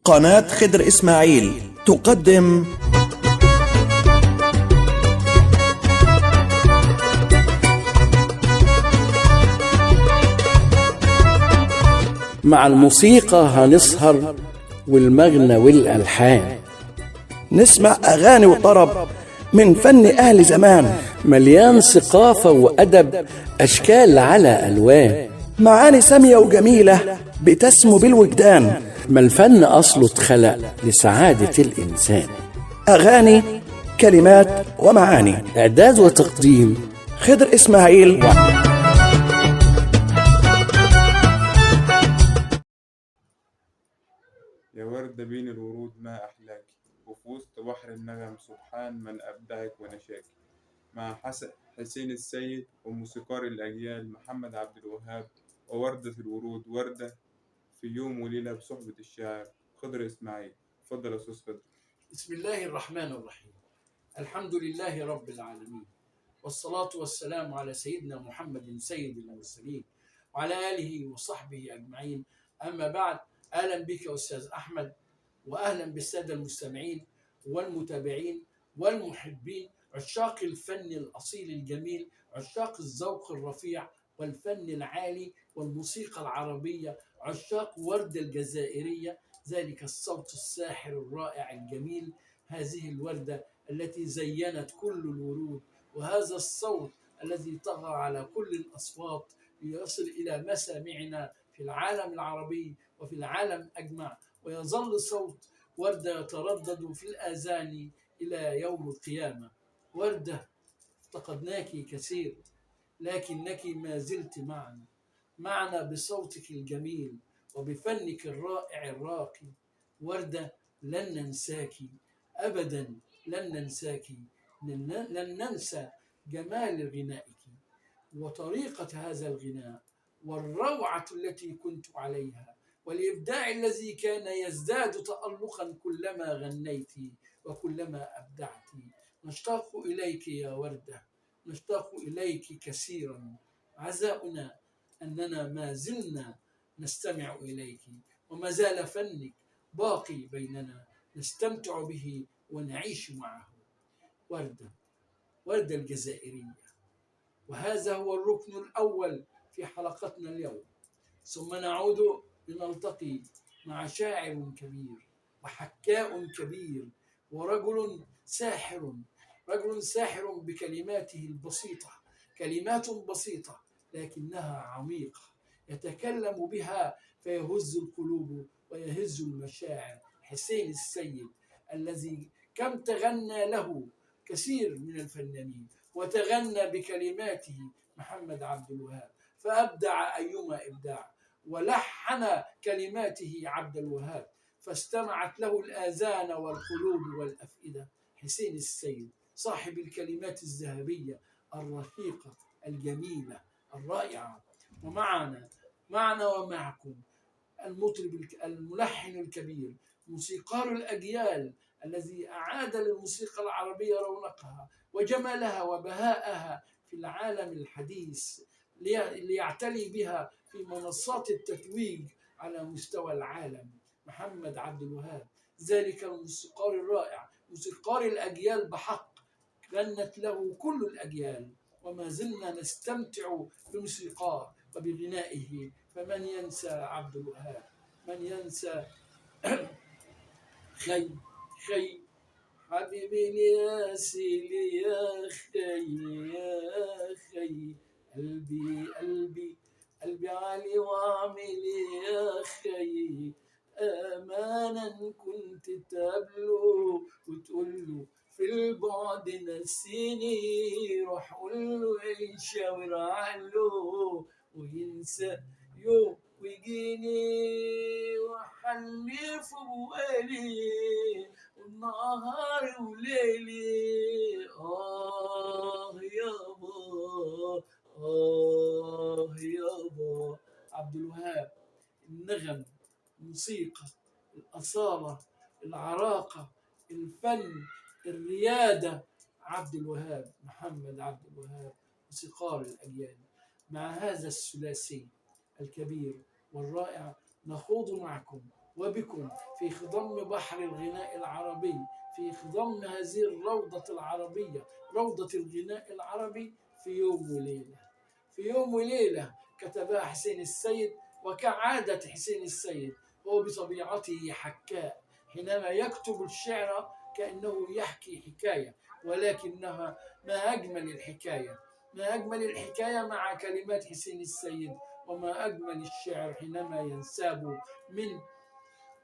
قناة خضر إسماعيل تقدم مع الموسيقى هنسهر والمغنى والألحان، نسمع أغاني وطرب من فن أهل زمان، مليان ثقافة وأدب، أشكال على ألوان، معاني سامية وجميلة بتسمو بالوجدان. ما الفن أصله اتخلق لسعادة الإنسان. أغاني، كلمات ومعاني. إعداد وتقديم خضر إسماعيل. يا وردة بين الورود ما أحلاك، وفي وسط بحر النغم سبحان من أبدعك ونشاك. مع حسين السيد وموسيقار الأجيال محمد عبد الوهاب، ووردة الورود وردة في يوم وليلة بصحبة الشاعر خضر إسماعيل. اتفضل يا أستاذ خضر. بسم الله الرحمن الرحيم. الحمد لله رب العالمين، والصلاة والسلام على سيدنا محمد سيد المرسلين وعلى آله وصحبه أجمعين. أما بعد، أهلا بك أستاذ أحمد، وأهلا بالسادة المستمعين والمتابعين والمحبين، عشاق الفن الأصيل الجميل، عشاق الذوق الرفيع والفن العالي والموسيقى العربية، عشاق وردة الجزائرية، ذلك الصوت الساحر الرائع الجميل، هذه الوردة التي زينت كل الورود، وهذا الصوت الذي طغى على كل الأصوات ليصل إلى مسامعنا في العالم العربي وفي العالم أجمع، ويظل صوت وردة يتردد في الآذان إلى يوم القيامة. وردة، افتقدناك كثير، لكنك ما زلت معنا بصوتك الجميل وبفنك الرائع الراقي. وردة، لن ننساك أبدا، لن ننساك، لن ننسى جمال غنائك وطريقة هذا الغناء والروعة التي كنت عليها والإبداع الذي كان يزداد تألقا كلما غنيت وكلما أبدعت. نشتاق إليك يا وردة، نشتاق إليك كثيرا. عزاؤنا أننا ما زلنا نستمع إليك، وما زال فنك باقي بيننا نستمتع به ونعيش معه. وردة الجزائرية، وهذا هو الركن الأول في حلقتنا اليوم. ثم نعود لنلتقي مع شاعر كبير وحكاء كبير ورجل ساحر بكلماته البسيطة، كلمات بسيطة لكنها عميقة، يتكلم بها فيهز القلوب ويهز المشاعر. حسين السيد الذي كم تغنى له كثير من الفنانين، وتغنى بكلماته محمد عبد الوهاب، فأبدع أيما إبداع، ولحن كلماته عبد الوهاب، فاستمعت له الآذان والقلوب والأفئدة. حسين السيد صاحب الكلمات الذهبية الرقيقة الجميلة الرائعة. ومعنا ومعكم المطرب الملحن الكبير، موسيقار الأجيال، الذي أعاد للموسيقى العربية رونقها وجمالها وبهاءها في العالم الحديث، ليعتلي بها في منصات التتويج على مستوى العالم. محمد عبد الوهاب، ذلك الموسيقار الرائع، موسيقار الأجيال بحق، غنت له كل الأجيال، وما زلنا نستمتع بموسيقاه وبغنائه. فمن ينسى عبد الوهاب؟ من ينسى خي حبيبي الياسي يا خي قلبي علي واعمل يا خي، امانا كنت تقابله وتقول له في البعد نسيني، روح قول له يشاور عنه وينسى يوم ويجيني وحلي في بوالي ونهاري وليلي. يابا عبد الوهاب، النغم، الموسيقى، الأصالة، العراقة، الفن، الريادة. عبد الوهاب، محمد عبد الوهاب، موسيقار الأجيال. مع هذا الثلاثي الكبير والرائع نخوض معكم وبكم في خضم بحر الغناء العربي، في خضم هذه الروضة العربية، روضة الغناء العربي، في يوم وليلة. في يوم وليلة كتبها حسين السيد، وكعادة حسين السيد هو بطبيعته حكاء، حينما يكتب الشعر كأنه يحكي حكاية، ولكنها ما أجمل الحكاية، ما أجمل الحكاية مع كلمات حسين السيد، وما أجمل الشعر حينما ينساب من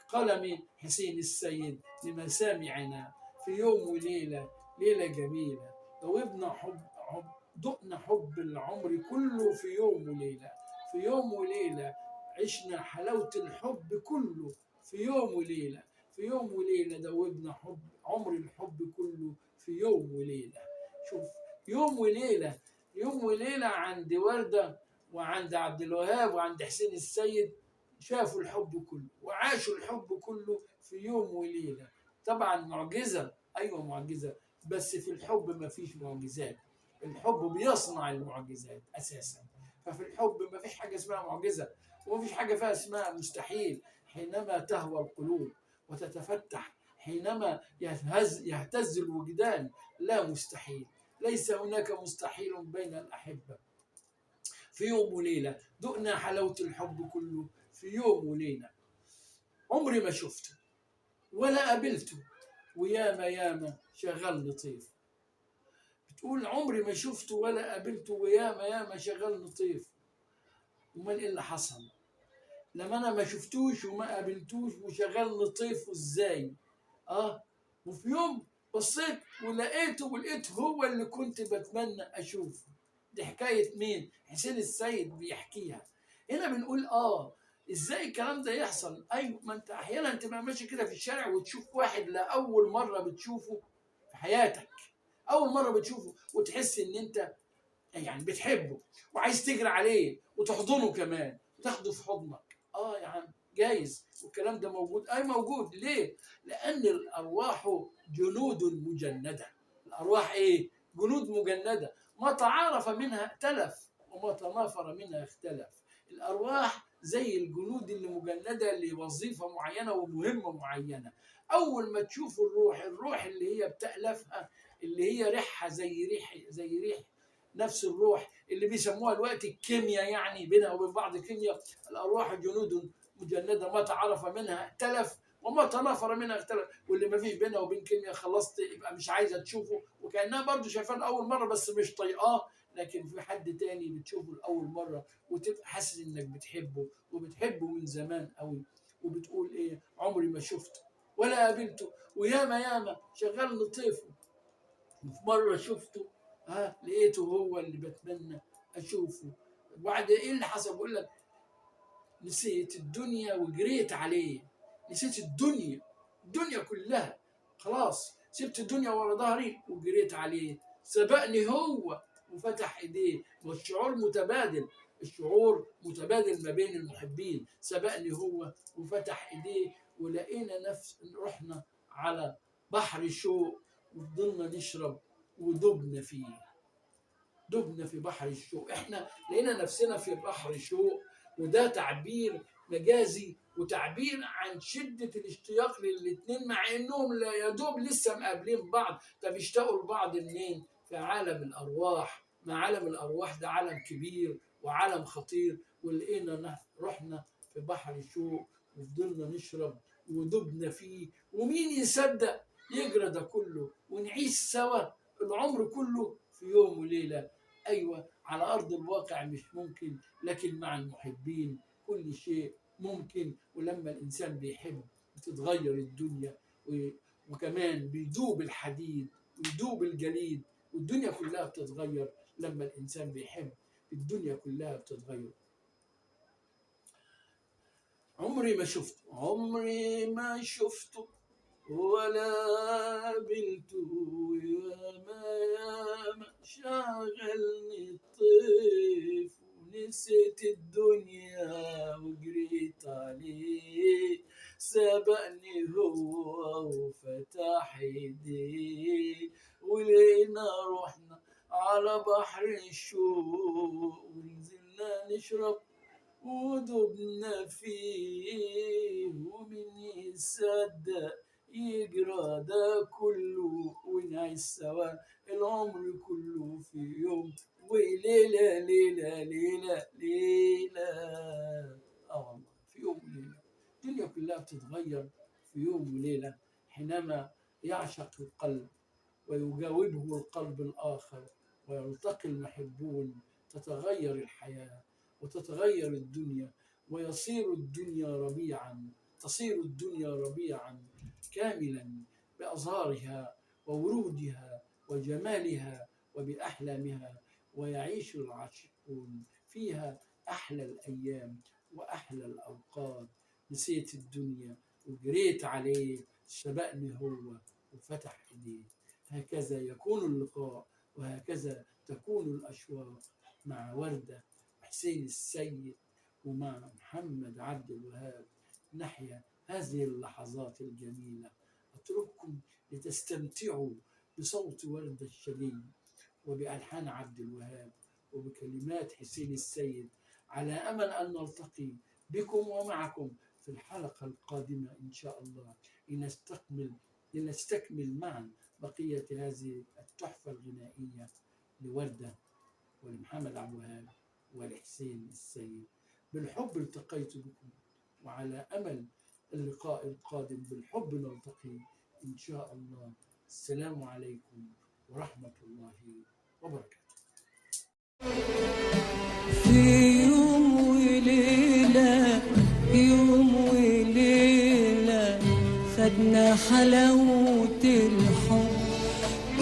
قلم حسين السيد لمسامعنا. في يوم وليلة، ليلة جميلة، ذوبنا دقنا حب العمر كله في يوم وليلة. في يوم وليلة عشنا حلاوة الحب كله في يوم وليلة. في يوم وليلة ذوبنا عمر الحب كله في يوم وليلة. شوف، يوم وليلة، يوم وليلة عند وردة وعند عبد الوهاب وعند حسين السيد شافوا الحب كله وعاشوا الحب كله في يوم وليلة. طبعا معجزة، أيوة معجزة، بس في الحب ما فيش معجزات، الحب بيصنع المعجزات أساسا. ففي الحب ما فيش حاجة اسمها معجزة، وما فيش حاجة فيها اسمها مستحيل. حينما تهوى القلوب وتتفتح، حينما يهتز الوجدان، لا مستحيل، ليس هناك مستحيل بين الأحبة. في يوم وليلة دقنا حلاوة الحب كله في يوم وليلة. عمري ما شفته ولا قابلته، وياما ياما شغال لطيف. بتقول عمري ما شفته ولا قابلته، وياما ياما شغال لطيف. امال ايه اللي حصل لما انا ما شفتوش وما قابلتوش وشغال لطيف؟ ازاي؟ وفي يوم بصيت ولقيته، ولقيت هو اللي كنت بتمنى اشوفه. دي حكاية مين؟ حسين السيد بيحكيها. هنا بنقول ازاي الكلام ده يحصل؟ ايوه، ما انت احيانا تبقى ماشي كده في الشارع وتشوف واحد لاول مره بتشوفه في حياتك، اول مره بتشوفه، وتحس ان انت يعني بتحبه وعايز تجري عليه وتحضنه كمان وتاخده في حضنك. يعني جايز والكلام ده موجود، موجود. ليه؟ لان الارواح جنود مجنده. الارواح ايه؟ جنود مجنده، ما تعارف منها ائتلف وما تنافر منها اختلف. الارواح زي الجنود اللي مجنده لوظيفه معينه ومهمه معينه. اول ما تشوف الروح اللي هي بتألفها، اللي هي ريحها زي ريح نفس الروح اللي بيسموها الوقت الكيمياء، يعني بينها وبين بعض كيمياء. الارواح جنود مجنده، ما تعرف منها ائتلف وما تنافر منها اختلف. واللي ما فيش بينها وبين كيمياء خلاص يبقى مش عايزه تشوفه، وكانها برضه شايفاه لاول مره بس مش طايقاه. لكن في حد تاني بتشوفه لاول مره وتبقى حاسس انك بتحبه، وبتحبه من زمان قوي، وبتقول ايه؟ عمري ما شفته ولا قابلته، وياما ياما شغال لطيفه. وفي مره شفته لقيته هو اللي بتمنى اشوفه. وبعد ايه اللي حصل؟ بقول لك نسيت الدنيا وجريت عليه. نسيت الدنيا كلها، خلاص سبت الدنيا ورا ظهري وجريت عليه. سبقني هو وفتح ايديه، والشعور متبادل، الشعور متبادل ما بين المحبين. سبقني هو وفتح ايديه، ولقينا رحنا على بحر شوق وفضلنا نشرب ودبنا فيه. دبنا في بحر الشوق، احنا لقينا نفسنا في بحر شوق. وده تعبير مجازي وتعبير عن شدة الاشتياق للاتنين، مع انهم لا يدوب لسه مقابلين بعض. طب اشتاقوا لبعض منين؟ في عالم الارواح. ما عالم الارواح ده عالم كبير وعالم خطير. ولقينا رحنا في بحر الشوق وفضلنا نشرب ودبنا فيه. ومين يصدق يجرى ده كله ونعيش سوا العمر كله في يوم وليلة؟ أيوة، على أرض الواقع مش ممكن، لكن مع المحبين كل شيء ممكن. ولما الإنسان بيحب بتتغير الدنيا، وكمان بيدوب الحديد ويدوب الجليد، والدنيا كلها بتتغير لما الإنسان بيحب. الدنيا كلها بتتغير. عمري ما شفته ولا قابلته، ياما شغلني الطيف، ونسيت الدنيا وجريت عليه. سبقني هو وفتح ايديه، ولقينا رحنا على بحر الشوق ونزلنا نشرب ودبنا فيه، ومن يصدق يجرى ده كله ونعيش سوا العمر كله في يوم وليلة ليلة ليلة ليلة. والله في يوم وليلة الدنيا كلها بتتغير في يوم وليلة حينما يعشق القلب ويجاوبه القلب الآخر ويلتقي المحبون، تتغير الحياة وتتغير الدنيا، ويصير الدنيا ربيعا، تصير الدنيا ربيعا كاملا بأزهارها وورودها وجمالها وبأحلامها، ويعيش العاشقون فيها أحلى الأيام وأحلى الأوقات. نسيت الدنيا وجريت عليه، سبقني هو وفتح إيديه. هكذا يكون اللقاء، وهكذا تكون الأشواق مع وردة حسين السيد ومع محمد عبد الوهاب. نحيا هذه اللحظات الجميلة. أترككم لتستمتعوا بصوت وردة الشديد وبألحان عبد الوهاب وبكلمات حسين السيد، على أمل أن نلتقي بكم ومعكم في الحلقة القادمة إن شاء الله لنستكمل معا بقية هذه التحفة الغنائية لوردة ولمحمد عبد الوهاب ولحسين السيد. بالحب التقيت بكم، وعلى أمل اللقاء القادم بالحب نلتقي إن شاء الله. السلام عليكم ورحمة الله وبركاته. في يوم وليلة، يوم وليلة، خدنا حلاوة الحب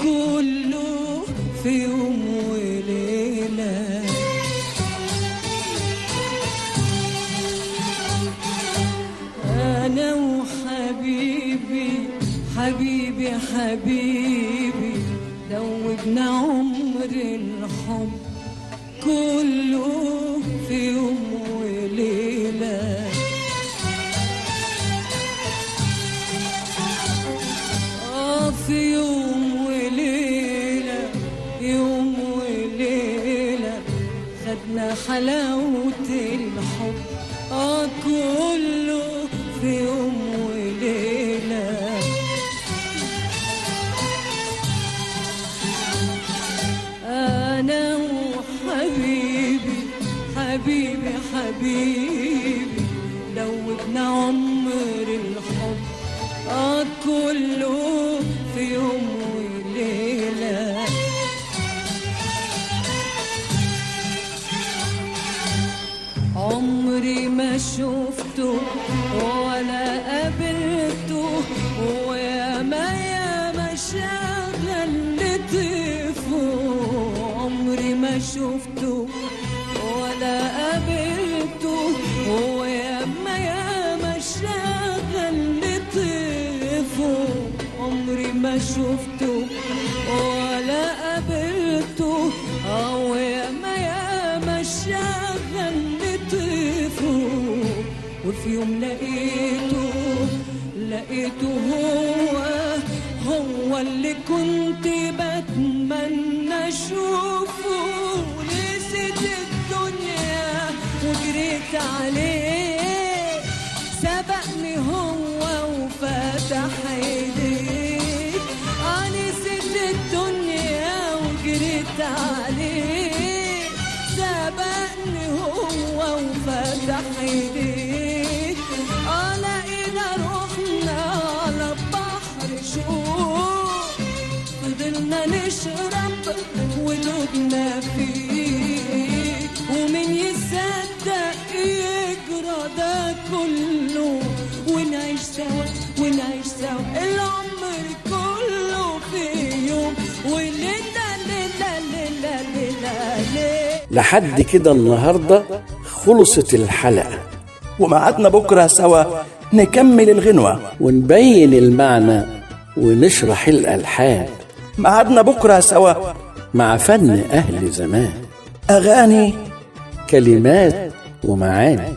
كله في يوم وليلة. أنا وحبيبي حبيبي حبيبي دوبنا عمر الحب كله في يوم وليلة. في يوم وليلة، يوم وليلة، خدنا حلاوة الحب كله في يوم وليلة. أنا وحبيبي حبيبي حبيبي دوبنا عمر الحب كله في يوم وليلة. عمري ما شفته ولا قابلته، وياما شغل لطيفه. عمري ما شفته ولا قابلته، وياما شغل لطيفه. عمري ما شفته ولا قابلته، وياما شغل لطيفه. وفي يوم لقيته هو اللي كنت بتمنى اشوفه. نسيت الدنيا وجريت عليه، سبقني هو وفتح ايديه. نسيت الدنيا وجريت عليه، سبقني هو وفتح ايديه. لقينا روحنا على بحر شوق، فضلنا نشرب ودوبنا فيه. ومن يصدق يجرى ده كله ونعيش سوا ونعيش سوا العمر كله في يوم وليلة ليلة ليلة ليلة ليلة. لحد كده النهاردة خلصت الحلقة، ومعادنا بكرة سوا نكمل الغنوة ونبين المعنى ونشرح الألحان. معادنا بكرة سوا مع فن أهل زمان، أغاني كلمات ومعاني.